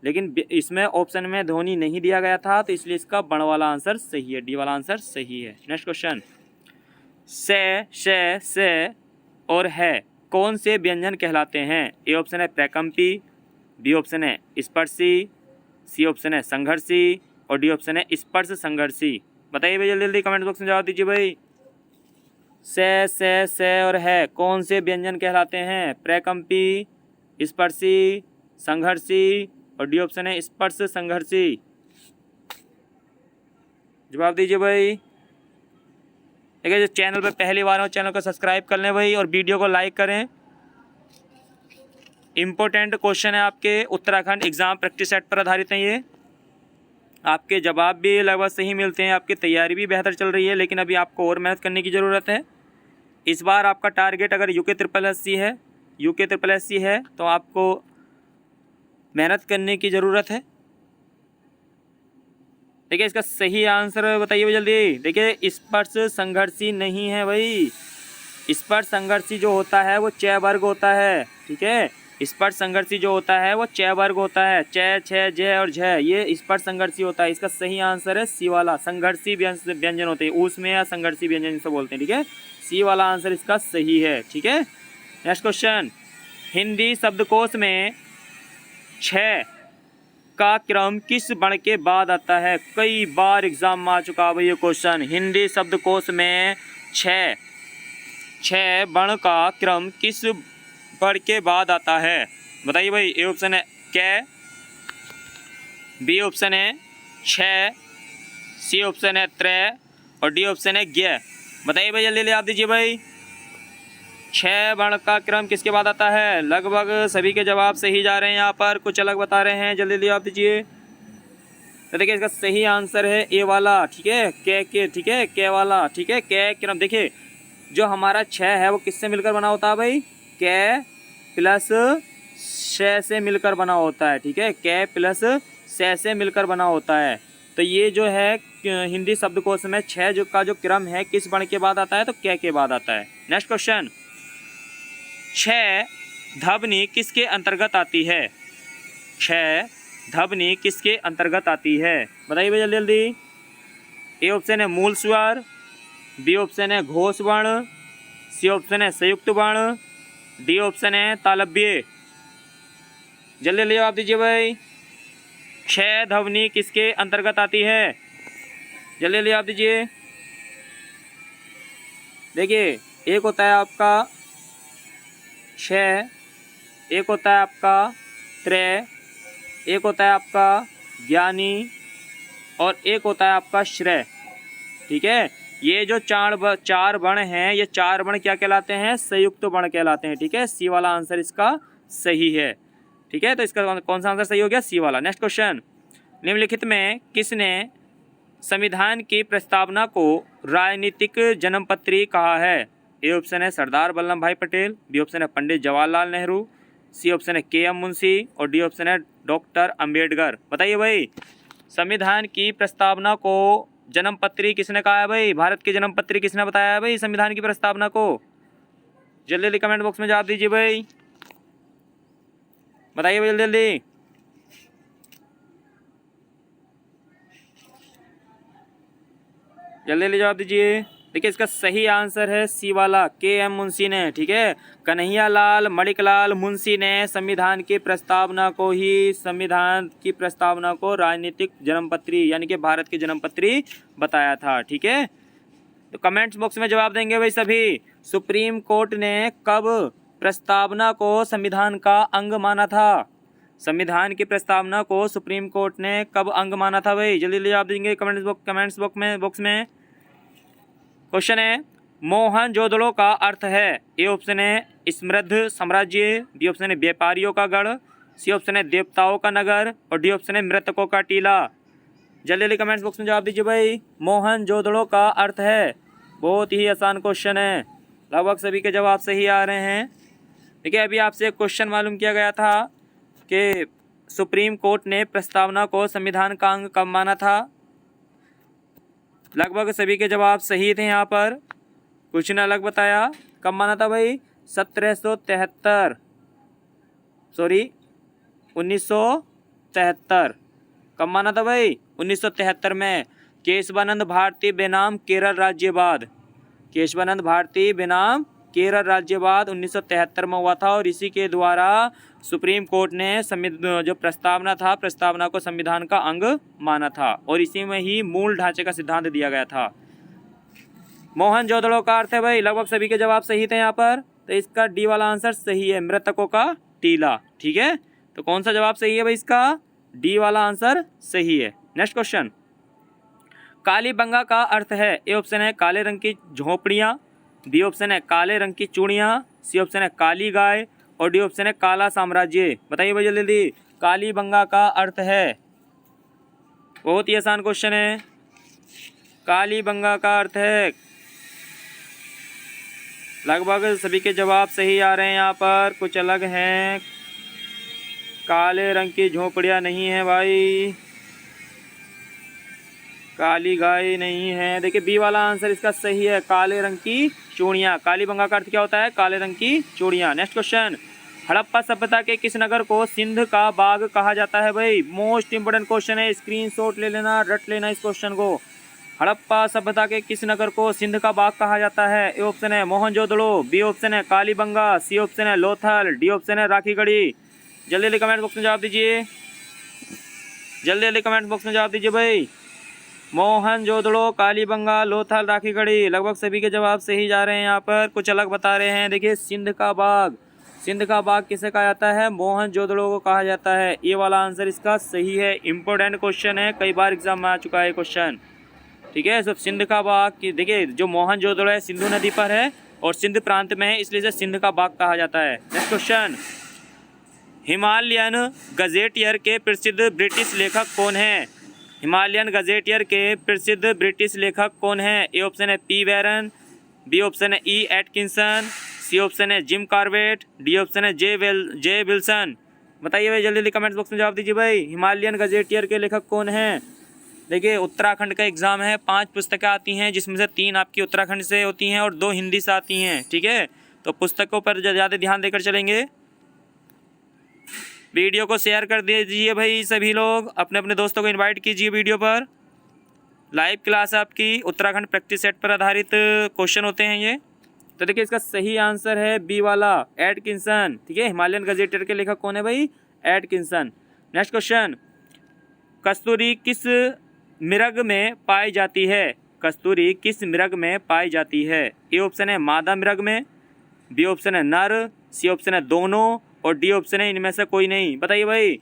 लेकिन इसमें ऑप्शन में ध्वनि नहीं दिया गया था, तो इसलिए इसका वर्ण वाला आंसर सही है, डी वाला आंसर सही है। नेक्स्ट क्वेश्चन, से और है कौन से व्यंजन कहलाते हैं? ए ऑप्शन है प्रकम्पी, बी ऑप्शन है स्पर्शी, सी ऑप्शन है संघर्षी और डी ऑप्शन है स्पर्श संघर्षी। बताइए भाई जल्दी जल्दी कमेंट बॉक्स में जवाब दीजिए भाई। से और है कौन से व्यंजन कहलाते हैं? प्रकम्पी, स्पर्शी, संघर्षी और डी ऑप्शन है स्पर्श संघर्षी। जवाब दीजिए भाई। ठीक है, जो चैनल पर पहली बार हो चैनल को सब्सक्राइब कर लें भाई और वीडियो को लाइक करें। इम्पोर्टेंट क्वेश्चन है आपके उत्तराखंड एग्ज़ाम प्रैक्टिस सेट पर आधारित हैं ये। आपके जवाब भी लगभग सही मिलते हैं, आपकी तैयारी भी बेहतर चल रही है, लेकिन अभी आपको और मेहनत करने की ज़रूरत है। इस बार आपका टारगेट अगर यूके ट्रिपल एस सी है तो आपको मेहनत करने की ज़रूरत है। देखिए इसका सही आंसर बताइए जल्दी। देखिए स्पर्श संघर्षी नहीं है भाई, स्पर्श संघर्षी जो होता है वो चय वर्ग होता है। ठीक है, स्पर्श संघर्षी जो होता है वो चय वर्ग होता है, चय, छय, जय और झय, ये स्पर्श संघर्षी होता है। इसका सही आंसर है सी वाला, संघर्षी व्यंजन होते हैं उसमें, या संघर्षी व्यंजन जिसे बोलते हैं। ठीक है, सी वाला आंसर इसका सही है। ठीक है, नेक्स्ट क्वेश्चन, हिंदी शब्दकोश में छः का क्रम किस वर्ण के बाद आता है? कई बार एग्जाम में आ चुका है ये क्वेश्चन। हिंदी शब्दकोश में छः वर्ण का क्रम किस वर्ण के बाद आता है? बताइए भाई। ए ऑप्शन है कै, बी ऑप्शन है छः, सी ऑप्शन है त्रय और डी ऑप्शन है ज्ञ। बताइए भाई जल्दी जवाब दीजिए भाई। छः वर्ण का क्रम किसके बाद आता है? लगभग सभी के जवाब सही जा रहे हैं, यहाँ पर कुछ अलग बता रहे हैं। जल्दी जवाब दीजिए। तो देखिए इसका सही आंसर है ए वाला। ठीक है, के ठीक है, के वाला। ठीक है, के क्रम। देखिए जो हमारा छः है वो किससे मिलकर बना होता है भाई? के प्लस शे से मिलकर बना होता है। ठीक है, के प्लस शे से मिलकर बना होता है। तो ये जो है हिंदी शब्दकोश में 6 जो का जो क्रम है किस वर्ण के बाद आता है, तो कै के बाद आता है। नेक्स्ट क्वेश्चन, 6 ध्वनि किसके अंतर्गत आती है? 6 ध्वनि किसके अंतर्गत आती है, बताइए भाई जल्दी जल्दी। ए ऑप्शन है मूल स्वर, बी ऑप्शन है घोष वर्ण, सी ऑप्शन है संयुक्त वर्ण, डी ऑप्शन है तालव्य। जल्दी जल्दी जवाब दीजिए भाई। 6 ध्वनि किसके अंतर्गत आती है, जल्दी जल्दी जवाब दीजिए। देखिए, एक होता है आपका 6, एक होता है आपका त्रय, एक होता है आपका ज्ञानी और एक होता है आपका श्रेय। ठीक है, ये जो चार वर्ण हैं, ये 4 वर्ण क्या कहलाते हैं, संयुक्त वर्ण कहलाते हैं। ठीक है, सी वाला आंसर इसका सही है। ठीक है, तो इसका कौन सा आंसर सही हो गया, सी वाला। नेक्स्ट क्वेश्चन, निम्नलिखित में किसने संविधान की प्रस्तावना को राजनीतिक जन्मपत्री कहा है? ए ऑप्शन है सरदार वल्लभ भाई पटेल, बी ऑप्शन है पंडित जवाहरलाल नेहरू, सी ऑप्शन है के.एम. मुंशी और डी ऑप्शन है डॉक्टर अंबेडकर। बताइए भाई, संविधान की प्रस्तावना को जन्मपत्री किसने कहा है भाई, भारत की जन्मपत्री किसने बताया है भाई संविधान की प्रस्तावना को? जल्दी जल्दी कमेंट बॉक्स में जवाब दीजिए भाई, बताइए भाई जल्दी जल्दी। जल्दी जल्दी जवाब दीजिए। देखिए, इसका सही आंसर है सी वाला, के.एम. मुंशी ने। ठीक है, कन्हैयालाल मणिकलाल मुंशी ने संविधान की प्रस्तावना को राजनीतिक जन्मपत्री यानी कि भारत की जन्मपत्री बताया था। ठीक है, तो कमेंट्स बॉक्स में जवाब देंगे भाई सभी। सुप्रीम कोर्ट ने कब प्रस्तावना को संविधान का अंग माना था? संविधान की प्रस्तावना को सुप्रीम कोर्ट ने कब अंग माना था भाई, जल्दी जल्दी जवाब देंगे कमेंट्स बॉक्स में। क्वेश्चन है, मोहनजोदड़ो का अर्थ है? ए ऑप्शन है समृद्ध साम्राज्य, बी ऑप्शन है व्यापारियों का गढ़, सी ऑप्शन है देवताओं का नगर और डी ऑप्शन है मृतकों का टीला। जल्दी जल्दी कमेंट्स बॉक्स में जवाब दीजिए भाई। मोहनजोदड़ो का अर्थ है, बहुत ही आसान क्वेश्चन है, लगभग सभी के जवाब सही आ रहे हैं। देखिए, अभी आपसे एक क्वेश्चन मालूम किया गया था कि सुप्रीम कोर्ट ने प्रस्तावना को संविधान का अंग कब माना था। लगभग सभी के जवाब सही थे। यहाँ पर कुछ ने अलग बताया। कब माना था भाई, 1973। कब माना था भाई, 1973 में। केशवानंद भारती बनाम केरल राज्यवाद 1973 में हुआ था और इसी के द्वारा सुप्रीम कोर्ट ने जो प्रस्तावना को संविधान का अंग माना था और इसी में ही मूल ढांचे का सिद्धांत दिया गया था। मोहनजोदड़ो का अर्थ है भाई, लगभग सभी के जवाब सही थे यहाँ पर, तो इसका डी वाला आंसर सही है, मृतकों का टीला। ठीक है, तो कौन सा जवाब सही है भाई इसका, डी वाला आंसर सही है। नेक्स्ट क्वेश्चन, कालीबंगा का अर्थ है? ए ऑप्शन है काले रंग की झोपड़ियाँ, बी ऑप्शन है काले रंग की चूड़ियाँ, सी ऑप्शन है काली गाय और डी ऑप्शन है काला साम्राज्य। बताइए भाई जल्दी जल्दी, कालीबंगा का अर्थ है, बहुत ही आसान क्वेश्चन है। कालीबंगा का अर्थ है, लगभग सभी के जवाब सही आ रहे हैं। यहाँ पर कुछ अलग हैं, काले रंग की झोपड़ियाँ नहीं है भाई, काली गाय नहीं है। देखिए, बी वाला आंसर इसका सही है, काले रंग की चूड़ियाँ। कालीबंगा का अर्थ क्या होता है, काले रंग की चूड़ियाँ। नेक्स्ट क्वेश्चन, हड़प्पा सभ्यता के किस नगर को सिंध का बाग कहा जाता है भाई? मोस्ट इंपोर्टेंट क्वेश्चन है, स्क्रीनशॉट ले लेना, रट लेना इस क्वेश्चन को। हड़प्पा सभ्यता के किस नगर को सिंध का बाग कहा जाता है? ए ऑप्शन है मोहनजोदड़ो, बी ऑप्शन है कालीबंगा, सी ऑप्शन है लोथल, डी ऑप्शन है राखीगढ़ी। जल्दी जल्दी कमेंट बॉक्स में जवाब दीजिए, जल्दी जल्दी कमेंट बॉक्स में जवाब दीजिए भाई। मोहनजोदड़ो, कालीबंगा, लोथल, राखीगढ़ी, लगभग सभी के जवाब सही जा रहे हैं। यहाँ पर कुछ अलग बता रहे हैं। देखिए, सिंध का बाग किसे कहा जाता है? मोहनजोदड़ो को कहा जाता है। ये वाला आंसर इसका सही है, इंपॉर्टेंट क्वेश्चन है, कई बार एग्जाम में आ चुका है क्वेश्चन। ठीक है, सब सिंध का बाग की, देखिए जो मोहनजोदड़ो है सिंधु नदी पर है और सिंध प्रांत में है, इसलिए इसे सिंध का बाग कहा जाता है। नेक्स्ट क्वेश्चन, हिमालयन गजेटियर के प्रसिद्ध ब्रिटिश लेखक कौन है? हिमालयन गजेटियर के प्रसिद्ध ब्रिटिश लेखक कौन है? ए ऑप्शन है पी वेरन, बी ऑप्शन है ई एटकिंसन, सी ऑप्शन है जिम कार्बेट, डी ऑप्शन है जे विल्सन। बताइए भाई जल्दी जल्दी कमेंट बॉक्स में जवाब दीजिए भाई। हिमालयन गजेटियर के लेखक कौन हैं? देखिए उत्तराखंड का एग्ज़ाम है, 5 पुस्तकें आती हैं जिसमें से 3 आपकी उत्तराखंड से होती हैं और 2 हिंदी से आती हैं, ठीक है। तो पुस्तकों पर ज़्यादा ध्यान देकर चलेंगे। वीडियो को शेयर कर दीजिए भाई, सभी लोग अपने अपने दोस्तों को इनवाइट कीजिए वीडियो पर। लाइव क्लास आपकी उत्तराखंड प्रैक्टिस सेट पर आधारित क्वेश्चन होते हैं ये। तो देखिए इसका सही आंसर है बी वाला, एटकिंसन, ठीक है। हिमालयन गजेटर के लेखक कौन है भाई? एटकिंसन। नेक्स्ट क्वेश्चन, कस्तूरी किस मृग में पाई जाती है? कस्तूरी किस मृग में पाई जाती है? ए ऑप्शन है मादा मृग में, बी ऑप्शन है नर, सी ऑप्शन है दोनों, और डी ऑप्शन है इनमें से कोई नहीं। बताइए भाई,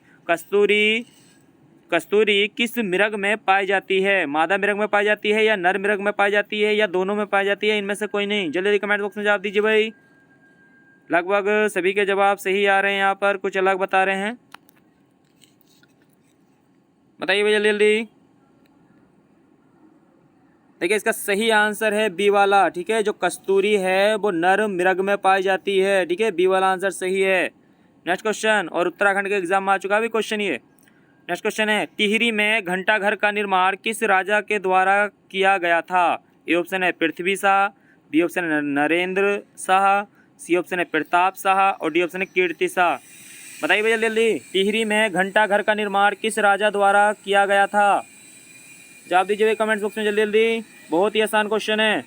कस्तूरी किस मृग में पाई जाती है? मादा मृग में पाई जाती है, या नर मृग में पाई जाती है, या दोनों में पाई जाती है, इनमें से कोई नहीं। जल्दी कमेंट बॉक्स में जवाब दीजिए भाई। लगभग सभी के जवाब सही आ रहे हैं, यहाँ पर कुछ अलग बता रहे हैं। बताइए भाई जल्दी जल्दी। देखिए इसका सही आंसर है बी वाला, ठीक है। जो कस्तूरी है वो नर मृग में पाई जाती है, ठीक है। बी वाला आंसर सही है। नेक्स्ट क्वेश्चन, और उत्तराखंड के एग्जाम में आ चुका भी क्वेश्चन ये। नेक्स्ट क्वेश्चन है, टिहरी में घंटाघर का निर्माण किस राजा के द्वारा किया गया था? ए ऑप्शन है पृथ्वी शाह, बी ऑप्शन है नरेंद्र शाह, सी ऑप्शन है प्रताप शाह, और डी ऑप्शन है कीर्ति शाह। बताइए भैया जल्दी जल्दी, टिहरी में घंटाघर का निर्माण किस राजा द्वारा किया गया था? जवाब दीजिए भाई कमेंट बॉक्स में जल्दी जल्दी। बहुत ही आसान क्वेश्चन है,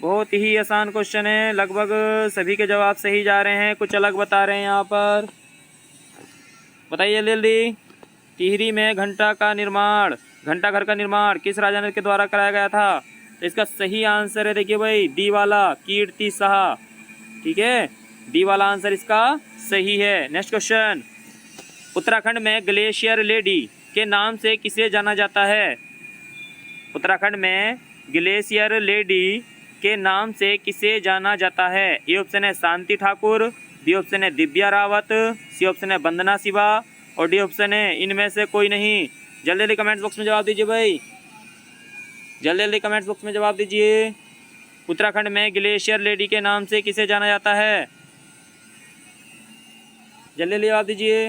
बहुत ही आसान क्वेश्चन है। लगभग सभी के जवाब सही जा रहे हैं, कुछ अलग बता रहे हैं यहाँ पर। बताइए जल्दी जल्दी, टिहरी में घंटाघर का निर्माण किस राजा के द्वारा कराया गया था? तो इसका सही आंसर है देखिए भाई डी वाला, कीर्ति शाह, ठीक है। डी वाला आंसर इसका सही है। नेक्स्ट क्वेश्चन, उत्तराखंड में ग्लेशियर लेडी के नाम से किसे जाना जाता है? उत्तराखंड में ग्लेशियर लेडी के नाम से किसे जाना जाता है? ए ऑप्शन है शांति ठाकुर, बी ऑप्शन है दिव्या रावत, सी ऑप्शन है वंदना शिवा, और डी ऑप्शन है इनमें से कोई नहीं। जल्दी जल्दी कमेंट्स बॉक्स में जवाब दीजिए भाई, जल्दी जल्दी कमेंट्स बॉक्स में जवाब दीजिए। उत्तराखंड में ग्लेशियर लेडी के नाम से किसे जाना जाता है? जल्दी जल्दी जवाब दीजिए।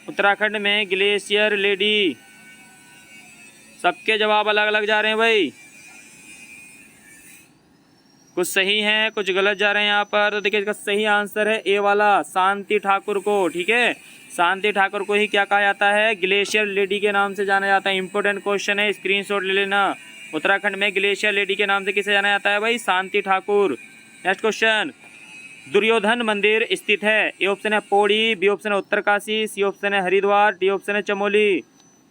उत्तराखंड में ग्लेशियर लेडी, सबके जवाब अलग अलग जा रहे हैं भाई, कुछ सही हैं कुछ गलत जा रहे हैं यहाँ पर। तो देखिए इसका सही आंसर है ए वाला, शांति ठाकुर को, ठीक है। शांति ठाकुर को ही क्या कहा जाता है? ग्लेशियर लेडी के नाम से जाना जाता है। इंपॉर्टेंट क्वेश्चन है, स्क्रीनशॉट ले लेना। उत्तराखंड में ग्लेशियर लेडी के नाम से किसे जाना जाता है भाई? शांति ठाकुर। नेक्स्ट क्वेश्चन, दुर्योधन मंदिर स्थित है? ए ऑप्शन है पौड़ी, बी ऑप्शन है उत्तरकाशी, सी ऑप्शन है हरिद्वार, डी ऑप्शन है चमोली।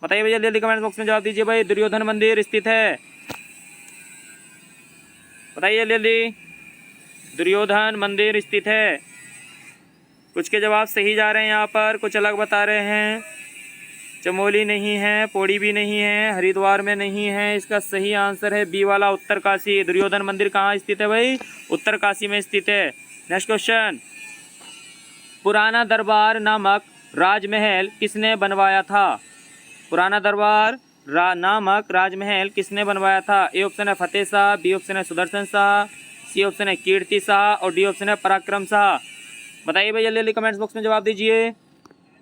बताइए भैया जल्दी कमेंट बॉक्स में जवाब दीजिए भाई, दुर्योधन मंदिर स्थित है? बताइए जल्दी, दुर्योधन मंदिर स्थित है? कुछ के जवाब सही जा रहे हैं यहाँ पर, कुछ अलग बता रहे हैं। चमोली नहीं है, पौड़ी भी नहीं है, हरिद्वार में नहीं है। इसका सही आंसर है बी वाला, उत्तरकाशी। दुर्योधन मंदिर कहाँ स्थित है भाई? उत्तरकाशी में स्थित है। नेक्स्ट क्वेश्चन, पुराना दरबार नामक राजमहल किसने बनवाया था? पुराना दरबार नामक राजमहल किसने बनवाया था? ए ऑप्शन है फतेह शाह, बी ऑप्शन है सुदर्शन शाह, सी ऑप्शन है कीर्ति शाह, और डी ऑप्शन है पराक्रम शाह। बताइए भाई जल्दी जल्दी कमेंट्स बॉक्स में जवाब दीजिए।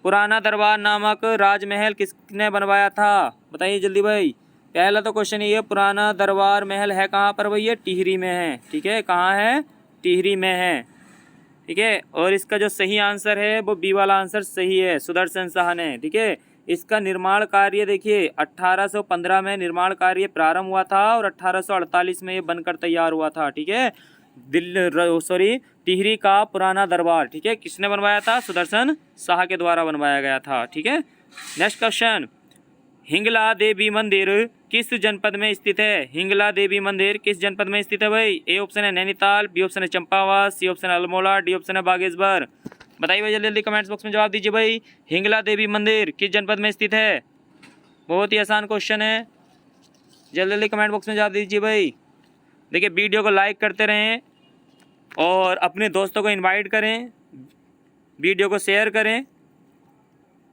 पुराना दरबार नामक राजमहल किसने बनवाया था? बताइए जल्दी भाई। पहला तो क्वेश्चन ये, पुराना दरबार महल है कहाँ पर भाई? ये टिहरी में है, ठीक है। कहाँ है? टिहरी में है, ठीक है। और इसका जो सही आंसर है वो बी वाला आंसर सही है, सुदर्शन शाह ने, ठीक है। इसका निर्माण कार्य देखिए 1815 में निर्माण कार्य प्रारंभ हुआ था और 1848 में ये बनकर तैयार हुआ था, ठीक है। टिहरी का पुराना दरबार, ठीक है, किसने बनवाया था? सुदर्शन शाह के द्वारा बनवाया गया था, ठीक है। नेक्स्ट क्वेश्चन, हिंगला देवी मंदिर किस जनपद में स्थित है? हिंगला देवी मंदिर किस जनपद में स्थित है भाई? ए ऑप्शन है नैनीताल, बी ऑप्शन है चंपावत, सी ऑप्शन है अल्मोड़ा, डी ऑप्शन है बागेश्वर। बताइए भाई जल्दी जल्दी कमेंट्स बॉक्स में जवाब दीजिए भाई, हिंगला देवी मंदिर किस जनपद में स्थित है? बहुत ही आसान क्वेश्चन है, जल्दी जल्दी कमेंट बॉक्स में जवाब दीजिए भाई। देखिए वीडियो को लाइक करते रहें और अपने दोस्तों को इनवाइट करें, वीडियो को शेयर करें,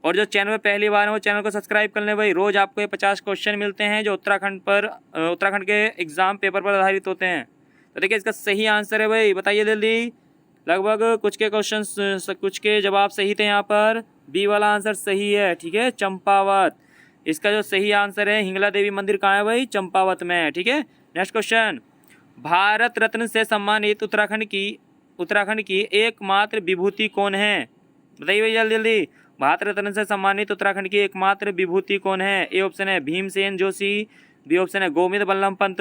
और जो चैनल पर पहली बार है वो चैनल को सब्सक्राइब कर लें भाई। रोज़ आपको ये 50 क्वेश्चन मिलते हैं जो उत्तराखंड के एग्ज़ाम पेपर पर आधारित होते हैं। तो देखिए इसका सही आंसर है भाई, बताइए जल्दी। लगभग कुछ के जवाब सही थे यहाँ पर, बी वाला आंसर सही है, ठीक है, चंपावत। इसका जो सही आंसर है हिंगला देवी मंदिर कहाँ है भाई? चंपावत में है। ठीक है, नेक्स्ट क्वेश्चन, भारत रत्न से सम्मानित उत्तराखंड की एकमात्र विभूति कौन है? बताइए भाई जल्दी जल्दी, भारत रत्न से सम्मानित उत्तराखंड की एकमात्र विभूति कौन है? ए ऑप्शन है भीमसेन जोशी, बी ऑप्शन है गोविंद बल्लभ पंत,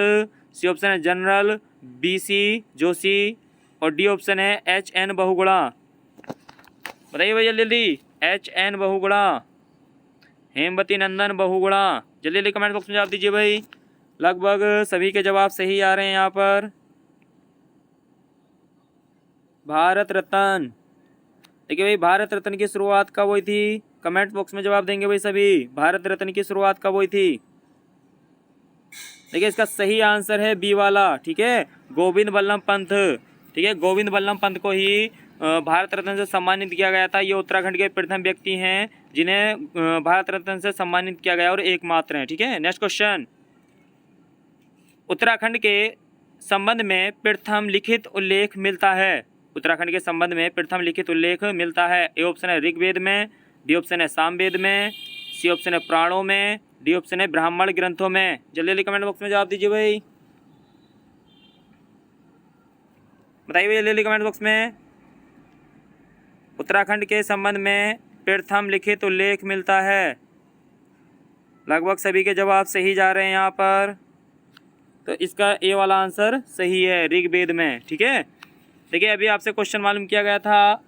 सी ऑप्शन है जनरल BC जोशी और डी ऑप्शन है HN बहुगुणा। बताइए भाई जल्दी जल्दी, HN बहुगुणा, हेमवती नंदन बहुगुणा। जल्दी जल्दी कमेंट बॉक्स में जवाब दीजिए भाई। लगभग सभी के जवाब सही आ रहे हैं यहाँ पर। भारत रत्न, देखिए भाई भारत रत्न की शुरुआत कब हुई थी? कमेंट बॉक्स में जवाब देंगे भाई सभी, भारत रत्न की शुरुआत कब हुई थी? देखिए इसका सही आंसर है बी वाला। ठीक है, गोविंद बल्लभ पंत। ठीक है, गोविंद बल्लभ पंत को ही भारत रत्न से सम्मानित किया गया था। ये उत्तराखंड के प्रथम व्यक्ति हैं जिन्हें भारत रत्न से सम्मानित किया गया और एकमात्र हैं। ठीक है, नेक्स्ट क्वेश्चन, उत्तराखंड के संबंध में प्रथम लिखित उल्लेख मिलता है। उत्तराखंड के संबंध में प्रथम लिखित उल्लेख मिलता है। ए ऑप्शन है ऋग्वेद में, बी ऑप्शन है सामवेद में, सी ऑप्शन है पुराणों में, डी ऑप्शन है ब्राह्मण ग्रंथों में। जल्दी जल्दी कमेंट बॉक्स में जवाब दीजिए भाई। बताइए भाई जल्दी जल्दी कमेंट बॉक्स में, उत्तराखंड के संबंध में प्रथम लिखित उल्लेख मिलता है। लगभग सभी के जवाब सही जा रहे हैं यहाँ पर, तो इसका ए वाला आंसर सही है, ऋग्वेद में। ठीक है, देखिए अभी आपसे क्वेश्चन मालूम किया गया था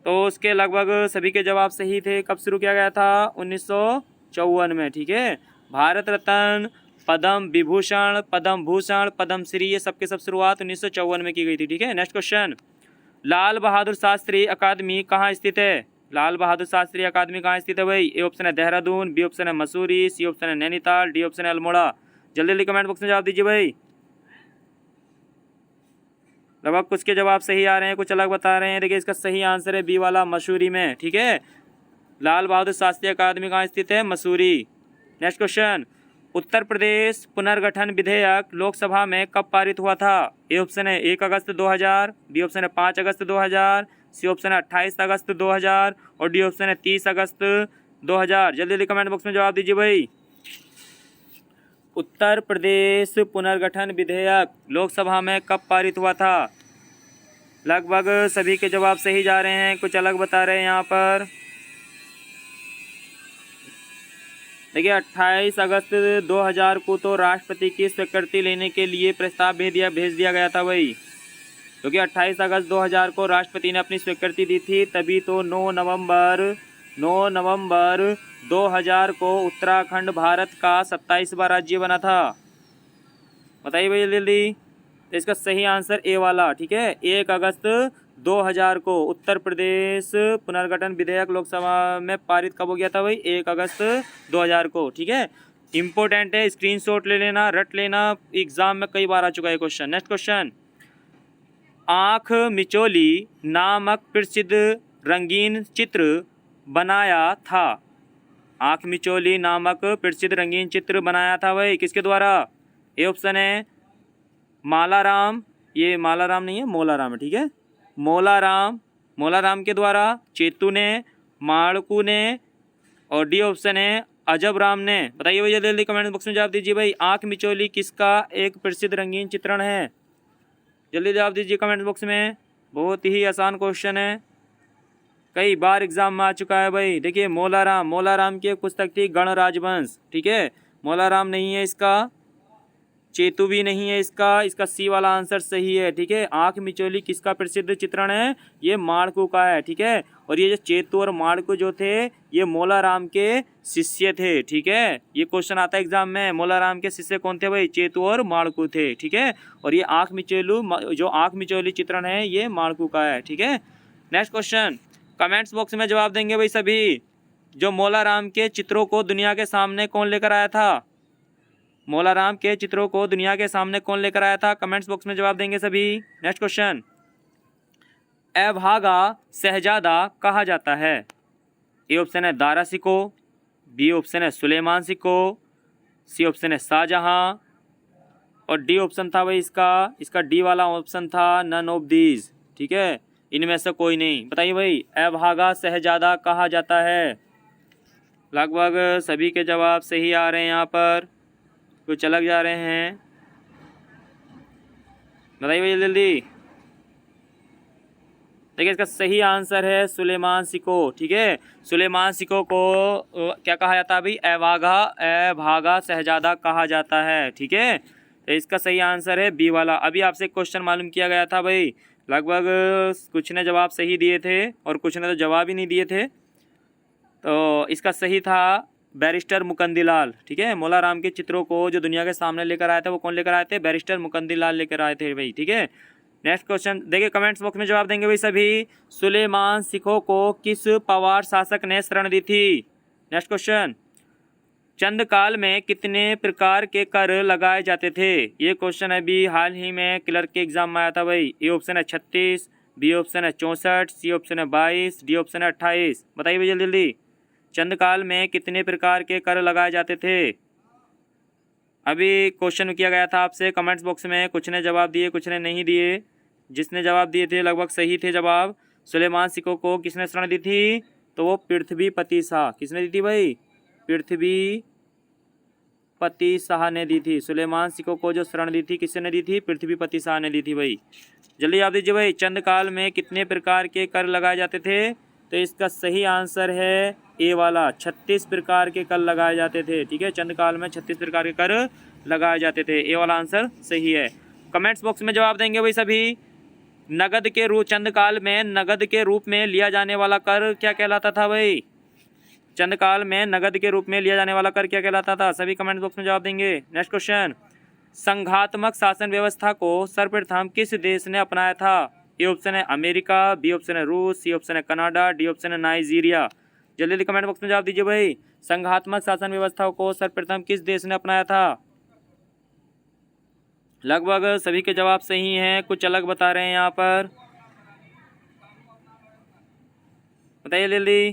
तो उसके लगभग सभी के जवाब सही थे। कब शुरू किया गया था? 1954 में। ठीक है, भारत रत्न, पद्म विभूषण, पद्म भूषण, पद्म श्री, ये सबके सब शुरुआत 1954 में की गई थी। ठीक है, नेक्स्ट क्वेश्चन, लाल बहादुर शास्त्री अकादमी कहाँ स्थित है? लाल बहादुर शास्त्री अकादमी कहाँ स्थित है भाई? ए ऑप्शन है देहरादून, बी ऑप्शन है मसूरी, सी ऑप्शन है नैनीताल, डी ऑप्शन है अल्मोड़ा। जल्दी जल्दी कमेंट बॉक्स में जवाब दीजिए भाई। लगभग कुछ के जवाब सही आ रहे हैं, कुछ अलग बता रहे हैं। देखिए इसका सही आंसर है बी वाला, मसूरी में। ठीक है, लाल बहादुर शास्त्री अकादमी कहाँ स्थित है? मसूरी। नेक्स्ट क्वेश्चन, उत्तर प्रदेश पुनर्गठन विधेयक लोकसभा में कब पारित हुआ था? ए ऑप्शन है 1 अगस्त 2000, बी ऑप्शन है 5 अगस्त 2000, सी ऑप्शन है 28 अगस्त 2000 और डी ऑप्शन है 30 अगस्त 2000। जल्दी जल्दी कमेंट बॉक्स में जवाब दीजिए भाई। उत्तर प्रदेश पुनर्गठन विधेयक लोकसभा में कब पारित हुआ था? लगभग सभी के जवाब सही जा रहे हैं, कुछ अलग बता रहे हैं यहाँ पर। देखिए 28 अगस्त 2000 को तो राष्ट्रपति की स्वीकृति लेने के लिए प्रस्ताव भेज दिया गया था भाई, क्योंकि 28 अगस्त 2000 को राष्ट्रपति ने अपनी स्वीकृति दी थी, तभी तो 9 नवंबर 2000 को उत्तराखंड भारत का 27वां राज्य बना था। बताइए भाई जल्दी। तो इसका सही आंसर ए वाला। ठीक है, 1 अगस्त 2000 को उत्तर प्रदेश पुनर्गठन विधेयक लोकसभा में पारित कब हो गया था भाई? 1 अगस्त 2000 को। ठीक है, इंपॉर्टेंट है, स्क्रीनशॉट ले लेना, रट लेना, एग्जाम में कई बार आ चुका है क्वेश्चन। नेक्स्ट क्वेश्चन, आँख मिचौली नामक प्रसिद्ध रंगीन चित्र बनाया था। आँख मिचौली नामक प्रसिद्ध रंगीन चित्र बनाया था भाई, किसके द्वारा? ए ऑप्शन है मालाराम, ये मालाराम नहीं है मोलाराम है। ठीक है, मोलाराम के द्वारा, चेतू ने, माड़कू ने और डी ऑप्शन है अजब राम ने। बताइए भाई जल्दी जल्दी कमेंट बॉक्स में जवाब दीजिए भाई। आँख मिचौली किसका एक प्रसिद्ध रंगीन चित्रण है? जल्दी जवाब दीजिए कमेंट बॉक्स में। बहुत ही आसान क्वेश्चन है, कई बार एग्जाम में आ चुका है भाई। देखिए मोलाराम की एक पुस्तक थी गण राजवंश। ठीक है, मोलाराम नहीं है इसका, चेतु भी नहीं है इसका सी वाला आंसर सही है। ठीक है, आँख मिचौली किसका प्रसिद्ध चित्रण है? ये माड़कू का है। ठीक है, और ये जो चेतु और माड़कू जो थे ये मोलाराम के शिष्य थे। ठीक है, ये क्वेश्चन आता है एग्जाम में, मोलाराम के शिष्य कौन थे भाई? चेतु और माड़कू थे। ठीक है, और ये आँख मिचौली चित्रण है ये माड़कू का है। ठीक है, नेक्स्ट क्वेश्चन, कमेंट्स बॉक्स में जवाब देंगे भाई सभी। जो मोलाराम के चित्रों को दुनिया के सामने कौन लेकर आया था? मोलाराम के चित्रों को दुनिया के सामने कौन लेकर आया था? कमेंट्स बॉक्स में जवाब देंगे सभी। नेक्स्ट क्वेश्चन, अभागा शहजादा कहा जाता है? ए ऑप्शन है दारा सिको, बी ऑप्शन है सुलेमान सिको, सी ऑप्शन है शाहजहां और डी ऑप्शन था भाई इसका डी वाला ऑप्शन था नन ऑफ दीज। ठीक है, इनमें से कोई नहीं। बताइए भाई, अभागा शहजादा कहा जाता है? लगभग सभी के जवाब सही आ रहे हैं, यहाँ पर कुछ अलग जा रहे हैं। बताइए भैया जल्दी। देखिए इसका सही आंसर है सुलेमान सिको। ठीक है, सुलेमान सिको को क्या कहा जाता है भाई? अभागा शहजादा कहा जाता है। ठीक है, तो इसका सही आंसर है बी वाला। अभी आपसे क्वेश्चन मालूम किया गया था भाई, लगभग कुछ ने जवाब सही दिए थे और कुछ ने तो जवाब ही नहीं दिए थे। तो इसका सही था बैरिस्टर मुकंदीलाल। ठीक है, मौला राम के चित्रों को जो दुनिया के सामने लेकर आए थे वो कौन लेकर आए थे? बैरिस्टर मुकंदीलाल लेकर आए थे भाई। ठीक है, नेक्स्ट क्वेश्चन देखिए, कमेंट्स बॉक्स में जवाब देंगे भाई सभी। सुलेमान सिखों को किस पवार शासक ने शरण दी थी? नेक्स्ट क्वेश्चन, चंद काल में कितने प्रकार के कर लगाए जाते थे? ये क्वेश्चन अभी हाल ही में क्लर्क के एग्जाम में आया था भाई। ए ऑप्शन है 36, बी ऑप्शन है 64, सी ऑप्शन है 22, डी ऑप्शन है 28। बताइए भाई जल्दी जल्दी, चंद काल में कितने प्रकार के कर लगाए जाते थे? अभी क्वेश्चन किया गया था आपसे कमेंट्स बॉक्स में, कुछ ने जवाब दिए कुछ ने नहीं दिए। जिसने जवाब दिए थे लगभग सही थे जवाब। सुलेमान सिखों को किसने शरण दी थी? तो वो पृथ्वीपति शाह। किसने दी थी भाई? पृथ्वीपति शाह ने दी थी। सुलेमान सिखों को जो शरण दी थी किसने दी थी? पृथ्वीपति शाह ने दी थी भाई। जल्दी आप दीजिए भाई, चंद काल में कितने प्रकार के कर लगाए जाते थे? तो इसका सही आंसर है ए वाला, 36 प्रकार के कर लगाए जाते थे। ठीक है, चंद काल में 36 प्रकार के कर लगाए जाते थे। ए वाला आंसर सही है। कमेंट्स बॉक्स में जवाब देंगे भाई सभी। नगद के रूप, चंद काल में नगद के रूप में लिया जाने वाला कर क्या कहलाता था भाई? चंद काल में नगद के रूप में लिया जाने वाला कर क्या कहलाता था? सभी कमेंट बॉक्स में जवाब देंगे। नेक्स्ट क्वेश्चन, संघात्मक शासन व्यवस्था को सर्वप्रथम किस देश ने अपनाया था? ए ऑप्शन है अमेरिका, बी ऑप्शन है रूस, सी ऑप्शन है कनाडा, डी ऑप्शन है नाइजीरिया। जल्दी जल्दी कमेंट बॉक्स में जवाब दीजिए भाई। संघात्मक शासन व्यवस्था को सर्वप्रथम किस देश ने अपनाया था? लगभग सभी के जवाब सही हैं, कुछ अलग बता रहे हैं यहाँ पर। बताइए जल्दी।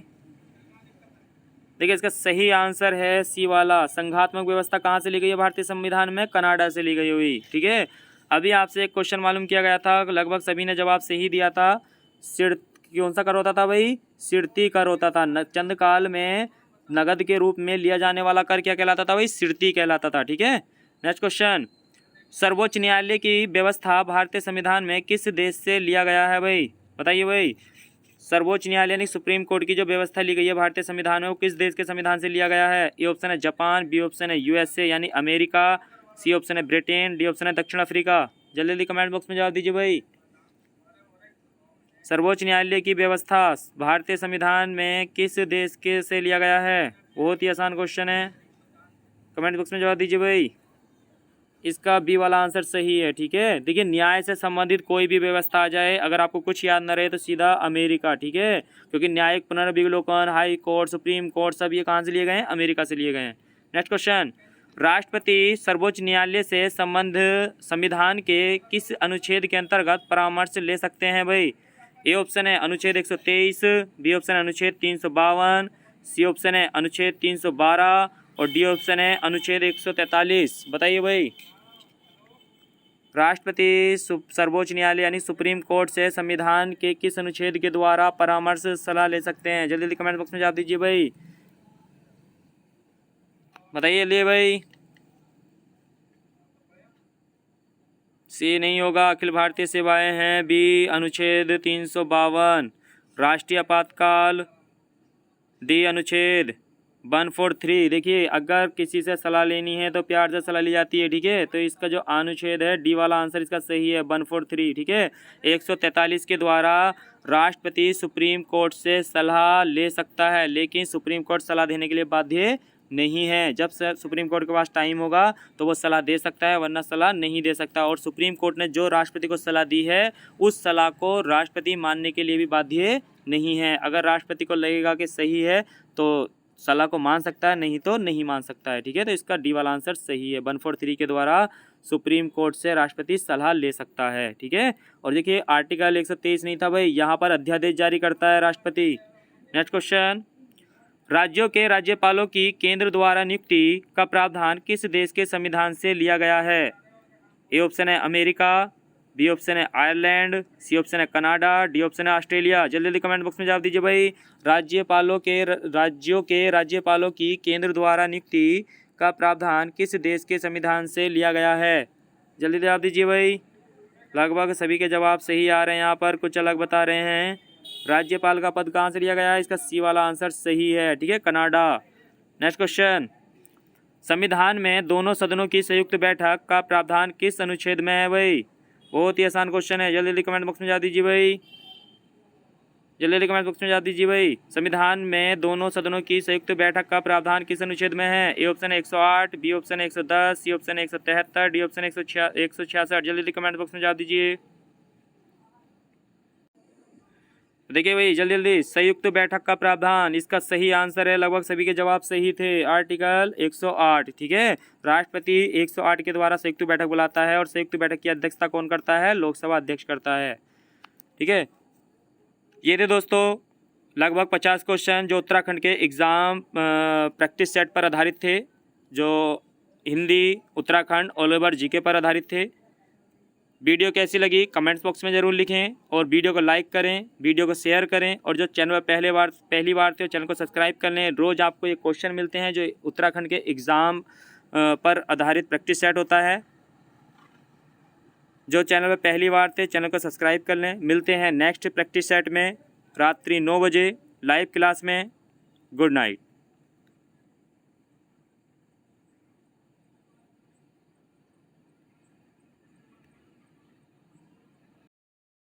देखिए इसका सही आंसर है सी वाला, संघात्मक व्यवस्था कहाँ से ली गई है भारतीय संविधान में? कनाडा से ली गई हुई। ठीक है, अभी आपसे एक क्वेश्चन मालूम किया गया था, लगभग सभी ने जवाब सही दिया था। कौन सा कर होता था भाई? सिड़ती कर होता था। चंद काल में नगद के रूप में लिया जाने वाला कर क्या कहलाता था भाई? सिड़ती कहलाता था। ठीक है, नेक्स्ट क्वेश्चन, सर्वोच्च न्यायालय की व्यवस्था भारतीय संविधान में किस देश से लिया गया है भाई? बताइए भाई, सर्वोच्च न्यायालय यानी सुप्रीम कोर्ट की जो व्यवस्था ली गई है भारतीय संविधान में वो किस देश के संविधान से लिया गया है? ए ऑप्शन है जापान, बी ऑप्शन है यूएसए यानी अमेरिका, सी ऑप्शन है ब्रिटेन, डी ऑप्शन है दक्षिण अफ्रीका। जल्दी जल्दी कमेंट बॉक्स में जवाब दीजिए भाई। सर्वोच्च न्यायालय की व्यवस्था भारतीय संविधान में किस देश के से लिया गया है? बहुत ही आसान क्वेश्चन है, कमेंट बॉक्स में जवाब दीजिए भाई। इसका बी वाला आंसर सही है। ठीक है, देखिए न्याय से संबंधित कोई भी व्यवस्था आ जाए, अगर आपको कुछ याद न रहे तो सीधा अमेरिका। ठीक है, क्योंकि न्यायिक पुनर्विलोकन, हाई कोर्ट, सुप्रीम कोर्ट सब ये कहाँ से लिए गए हैं? अमेरिका से लिए गए हैं। नेक्स्ट क्वेश्चन, राष्ट्रपति सर्वोच्च न्यायालय से संबंध संविधान के किस अनुच्छेद के अंतर्गत परामर्श ले सकते हैं भाई? ए ऑप्शन है अनुच्छेद 123, बी ऑप्शन है अनुच्छेद 352, सी ऑप्शन है अनुच्छेद 312 और डी ऑप्शन है अनुच्छेद 143। बताइए भाई, राष्ट्रपति सर्वोच्च न्यायालय यानी सुप्रीम कोर्ट से संविधान के किस अनुच्छेद के द्वारा परामर्श सलाह ले सकते हैं? जल्दी जल्दी कमेंट बॉक्स में जवाब दीजिए भाई। बताइए लिए भाई। सी नहीं होगा, अखिल भारतीय सेवाएं हैं। बी अनुच्छेद 352 राष्ट्रीय आपातकाल। डी अनुच्छेद 143। देखिए अगर किसी से सलाह लेनी है तो प्यार से सलाह ली जाती है। ठीक है, तो इसका जो अनुच्छेद है डी वाला आंसर इसका सही है 143। ठीक है, 143 के द्वारा राष्ट्रपति सुप्रीम कोर्ट से सलाह ले सकता है, लेकिन सुप्रीम कोर्ट सलाह देने के लिए बाध्य नहीं है। जब सुप्रीम कोर्ट के पास टाइम होगा तो वो सलाह दे सकता है, वरना सलाह नहीं दे सकता। और सुप्रीम कोर्ट ने जो राष्ट्रपति को सलाह दी है उस सलाह को राष्ट्रपति मानने के लिए भी बाध्य नहीं है। अगर राष्ट्रपति को लगेगा कि सही है तो सलाह को मान सकता है, नहीं तो नहीं मान सकता है। ठीक है, तो इसका डी वाला आंसर सही है। 143 के द्वारा सुप्रीम कोर्ट से राष्ट्रपति सलाह ले सकता है। ठीक है, और देखिए आर्टिकल 123 नहीं था भाई, यहाँ पर अध्यादेश जारी करता है राष्ट्रपति। नेक्स्ट क्वेश्चन, राज्यों के राज्यपालों की केंद्र द्वारा नियुक्ति का प्रावधान किस देश के संविधान से लिया गया है? ए ऑप्शन है अमेरिका, बी ऑप्शन है आयरलैंड, सी ऑप्शन है कनाडा, डी ऑप्शन है ऑस्ट्रेलिया। जल्दी जल्दी कमेंट बॉक्स में जवाब दीजिए भाई। राज्यों के राज्यपालों की केंद्र द्वारा नियुक्ति का प्रावधान किस देश के संविधान से लिया गया है? जल्दी जवाब दीजिए भाई। लगभग सभी के जवाब सही आ रहे हैं, यहाँ पर कुछ अलग बता रहे हैं। राज्यपाल का पद कहाँ से लिया गया है? इसका सी वाला आंसर सही है, ठीक है, कनाडा। नेक्स्ट क्वेश्चन, संविधान में दोनों सदनों की संयुक्त बैठक का प्रावधान किस अनुच्छेद में है भाई? बहुत ही आसान क्वेश्चन है, जल्दी जल्दी कमेंट बॉक्स में जा दीजिए भाई। जल्दी जल्दी कमेंट बॉक्स में जा दीजिए भाई। संविधान में दोनों सदनों की संयुक्त बैठक का प्रावधान किस अनुच्छेद में है? ए ऑप्शन है 108, बी ऑप्शन है 110, सी ऑप्शन है 173, डी ऑप्शन है 166। जल्दी जल्दी कमेंट बॉक्स में जा दीजिए। देखिए भाई जल्दी जल्दी, संयुक्त बैठक का प्रावधान इसका सही आंसर है। लगभग सभी के जवाब सही थे, आर्टिकल 108, ठीक है। राष्ट्रपति 108 के द्वारा संयुक्त बैठक बुलाता है और संयुक्त बैठक की अध्यक्षता कौन करता है? लोकसभा अध्यक्ष करता है, ठीक है। ये थे दोस्तों लगभग 50 क्वेश्चन जो उत्तराखंड के एग्ज़ाम प्रैक्टिस सेट पर आधारित थे, जो Hindi Uttarakhand all over GK पर आधारित थे। वीडियो कैसी लगी कमेंट्स बॉक्स में ज़रूर लिखें और वीडियो को लाइक करें, वीडियो को शेयर करें और जो चैनल पर पहली बार थे चैनल को सब्सक्राइब कर लें। रोज़ आपको ये क्वेश्चन मिलते हैं जो उत्तराखंड के एग्ज़ाम पर आधारित प्रैक्टिस सेट होता है। जो चैनल पर पहली बार थे चैनल को सब्सक्राइब कर लें। मिलते हैं नेक्स्ट प्रैक्टिस सेट में रात्रि 9 बजे लाइव क्लास में। Good night.